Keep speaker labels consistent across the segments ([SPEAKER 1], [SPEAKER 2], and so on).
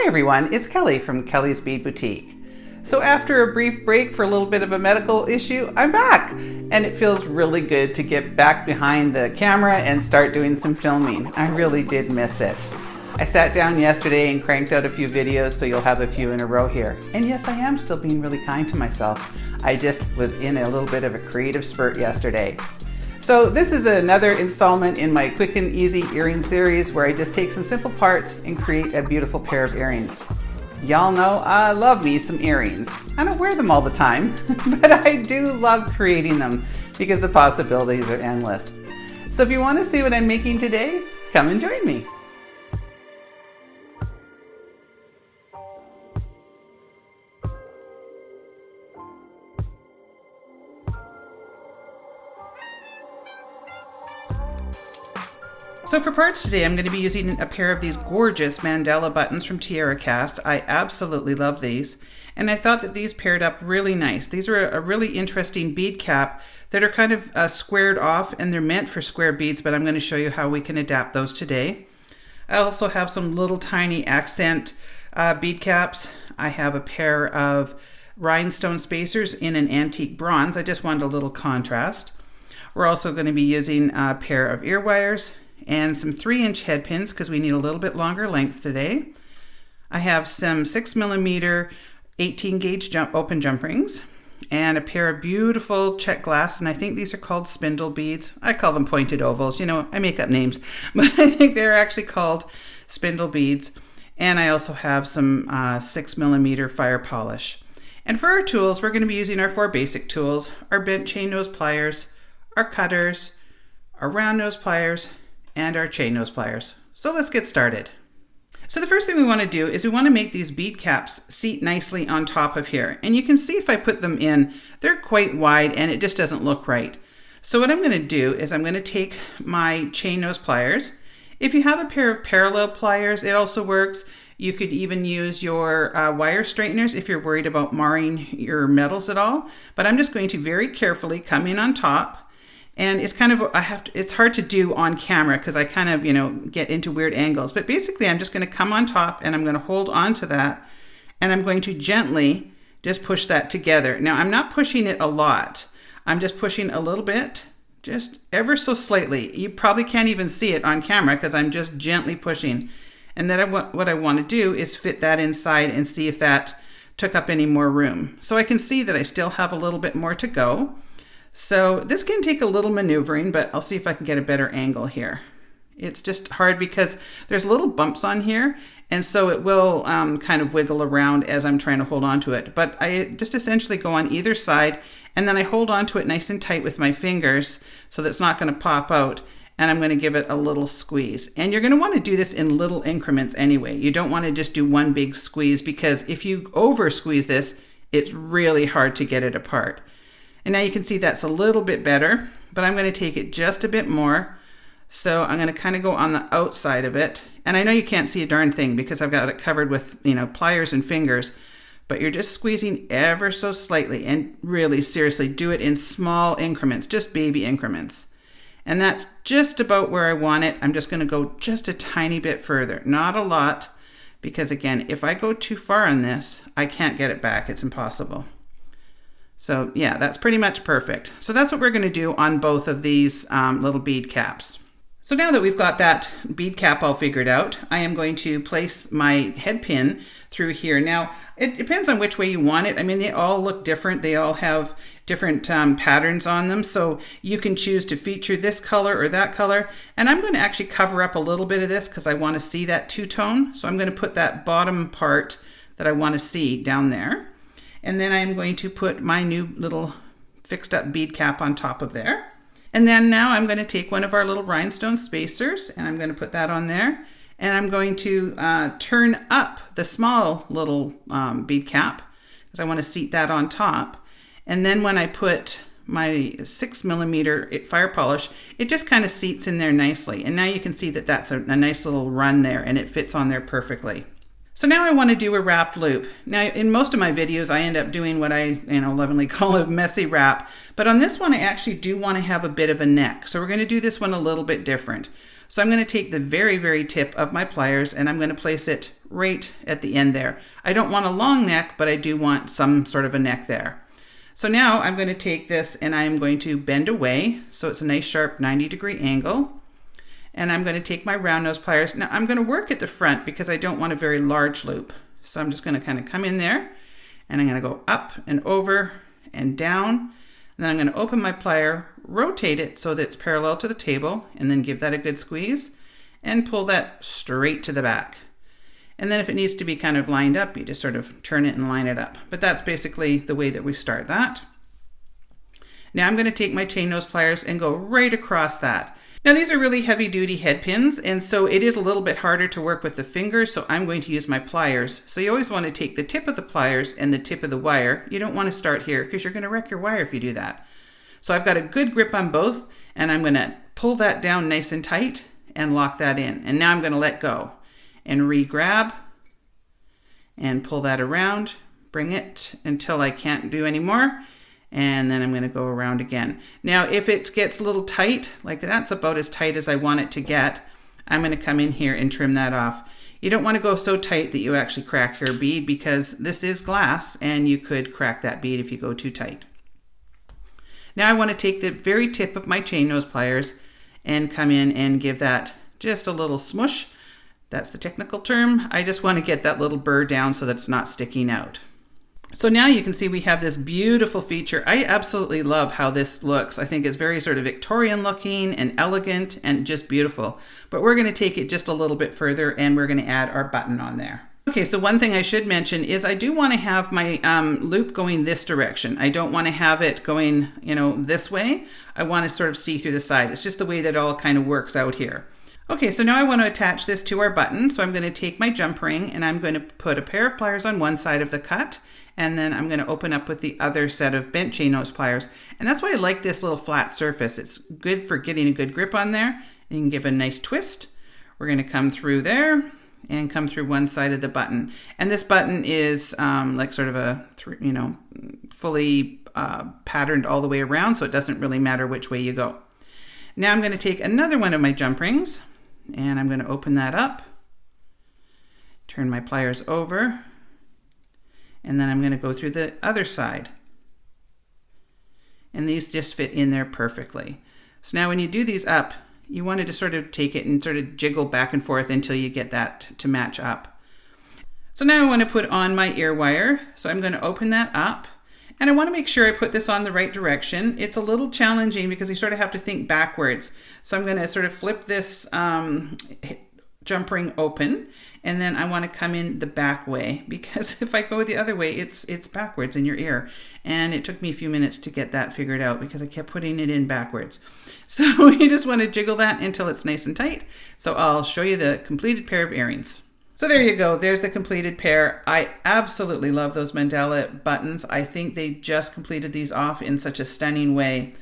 [SPEAKER 1] Hi everyone, it's Kelly from Kellie's Bead Boutique. So after a brief break for a little bit of a medical issue, I'm back. And it feels really good to get back behind the camera and start doing some filming. I really did miss it. I sat down yesterday and cranked out a few videos, so you'll have a few in a row here. And yes, I am still being really kind to myself. I just was in a little bit of a creative spurt yesterday. So this is another installment in my quick and easy earring series where I just take some simple parts and create a beautiful pair of earrings. Y'all know I love me some earrings. I don't wear them all the time, but I do love creating them because the possibilities are endless. So if you want to see what I'm making today, come and join me. So for parts today, I'm going to be using a pair of these gorgeous mandala buttons from Tierra Cast. I absolutely love these. And I thought that these paired up really nice. These are a really interesting bead cap that are kind of squared off, and they're meant for square beads, but I'm going to show you how we can adapt those today. I also have some little tiny accent bead caps. I have a pair of rhinestone spacers in an antique bronze. I just wanted a little contrast. We're also going to be using a pair of ear wires and some 3-inch head pins because we need a little bit longer length today. I have some 6mm 18 gauge open jump rings and a pair of beautiful Czech Glass, and I think these are called spindle beads. I call them pointed ovals. You know, I make up names, but I think they're actually called spindle beads. And I also have some 6mm fire polish. And for our tools, we're going to be using our 4 basic tools: our bent chain nose pliers, our cutters, our round nose pliers, and our chain nose pliers. So let's get started. So the first thing we want to do is we want to make these bead caps seat nicely on top of here. And you can see if I put them in, they're quite wide and it just doesn't look right. So what I'm going to do is I'm going to take my chain nose pliers. If you have a pair of parallel pliers, it also works. You could even use your wire straighteners if you're worried about marring your metals at all. But I'm just going to very carefully come in on top. And it's kind of, it's hard to do on camera because I kind of, get into weird angles. But basically I'm just going to come on top and I'm going to hold on to that. And I'm going to gently just push that together. Now I'm not pushing it a lot. I'm just pushing a little bit, just ever so slightly. You probably can't even see it on camera because I'm just gently pushing. And then what I want to do is fit that inside and see if that took up any more room. So I can see that I still have a little bit more to go. So this can take a little maneuvering, but I'll see if I can get a better angle here. It's just hard because there's little bumps on here, and so it will kind of wiggle around as I'm trying to hold on to it. But I just essentially go on either side, and then I hold on to it nice and tight with my fingers so that it's not going to pop out, and I'm going to give it a little squeeze. And you're going to want to do this in little increments anyway. You don't want to just do one big squeeze because if you over squeeze this, it's really hard to get it apart. And now you can see that's a little bit better, but I'm going to take it just a bit more. So I'm going to kind of go on the outside of it. And I know you can't see a darn thing because I've got it covered with, pliers and fingers, but you're just squeezing ever so slightly, and really seriously do it in small increments, just baby increments. And that's just about where I want it. I'm just going to go just a tiny bit further, not a lot, because again, if I go too far on this, I can't get it back. It's impossible. So yeah, that's pretty much perfect. So that's what we're going to do on both of these little bead caps. So now that we've got that bead cap all figured out, I am going to place my head pin through here. Now, it depends on which way you want it. I mean, they all look different. They all have different patterns on them. So you can choose to feature this color or that color. And I'm going to actually cover up a little bit of this because I want to see that two-tone. So I'm going to put that bottom part that I want to see down there. And then I'm going to put my new little fixed up bead cap on top of there. And then now I'm going to take one of our little rhinestone spacers and I'm going to put that on there. And I'm going to turn up the small little bead cap because I want to seat that on top. And then when I put my 6mm fire polish, it just kind of seats in there nicely. And now you can see that that's a nice little run there and it fits on there perfectly. So now I want to do a wrapped loop. Now in most of my videos I end up doing what I lovingly call a messy wrap, but on this one I actually do want to have a bit of a neck. So we're going to do this one a little bit different. So I'm going to take the very, very tip of my pliers and I'm going to place it right at the end there. I don't want a long neck, but I do want some sort of a neck there. So now I'm going to take this and I'm going to bend away so it's a nice sharp 90-degree angle. And I'm going to take my round nose pliers. Now I'm going to work at the front because I don't want a very large loop. So I'm just going to kind of come in there and I'm going to go up and over and down. And then I'm going to open my plier, rotate it so that it's parallel to the table, and then give that a good squeeze and pull that straight to the back. And then if it needs to be kind of lined up, you just sort of turn it and line it up. But that's basically the way that we start that. Now I'm going to take my chain nose pliers and go right across that. Now these are really heavy duty head pins, and so it is a little bit harder to work with the fingers, so I'm going to use my pliers. So you always want to take the tip of the pliers and the tip of the wire. You don't want to start here because you're going to wreck your wire if you do that. So I've got a good grip on both, and I'm going to pull that down nice and tight and lock that in. And now I'm going to let go and re-grab and pull that around, bring it until I can't do any more. And then I'm going to go around again. Now, if it gets a little tight, like that's about as tight as I want it to get, I'm going to come in here and trim that off. You don't want to go so tight that you actually crack your bead because this is glass and you could crack that bead if you go too tight. Now I want to take the very tip of my chain nose pliers and come in and give that just a little smush. That's the technical term. I just want to get that little burr down so that it's not sticking out. So now you can see we have this beautiful feature. I absolutely love how this looks. I think it's very sort of Victorian looking and elegant and just beautiful. But we're going to take it just a little bit further and we're going to add our button on there. Okay, so one thing I should mention is I do want to have my loop going this direction. I don't want to have it going, this way. I want to sort of see through the side. It's just the way that it all kind of works out here. Okay, so now I want to attach this to our button. So I'm going to take my jump ring and I'm going to put a pair of pliers on one side of the cut. And then I'm going to open up with the other set of bent chain nose pliers. And that's why I like this little flat surface. It's good for getting a good grip on there. And you can give a nice twist. We're going to come through there and come through one side of the button. And this button is like sort of a, fully patterned all the way around. So it doesn't really matter which way you go. Now I'm going to take another one of my jump rings and I'm going to open that up. Turn my pliers over. And then I'm going to go through the other side. And these just fit in there perfectly. So now when you do these up, you wanted to sort of take it and sort of jiggle back and forth until you get that to match up. So now I want to put on my ear wire. So I'm going to open that up. And I want to make sure I put this on the right direction. It's a little challenging because you sort of have to think backwards. So I'm going to sort of flip this jump ring open, and then I want to come in the back way because if I go the other way, it's backwards in your ear. And it took me a few minutes to get that figured out because I kept putting it in backwards. So you just want to jiggle that until it's nice and tight. So I'll show you the completed pair of earrings. So there you go. There's the completed pair. I absolutely love those mandala buttons. I think they just completed these off in such a stunning way.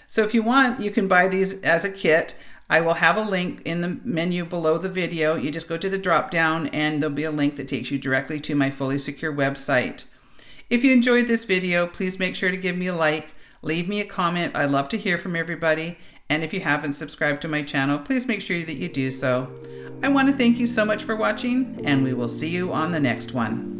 [SPEAKER 1] So if you want, you can buy these as a kit. I will have a link in the menu below the video. You just go to the drop down and there'll be a link that takes you directly to my fully secure website. If you enjoyed this video, please make sure to give me a like, leave me a comment. I love to hear from everybody. And if you haven't subscribed to my channel, please make sure that you do so. I want to thank you so much for watching, and we will see you on the next one.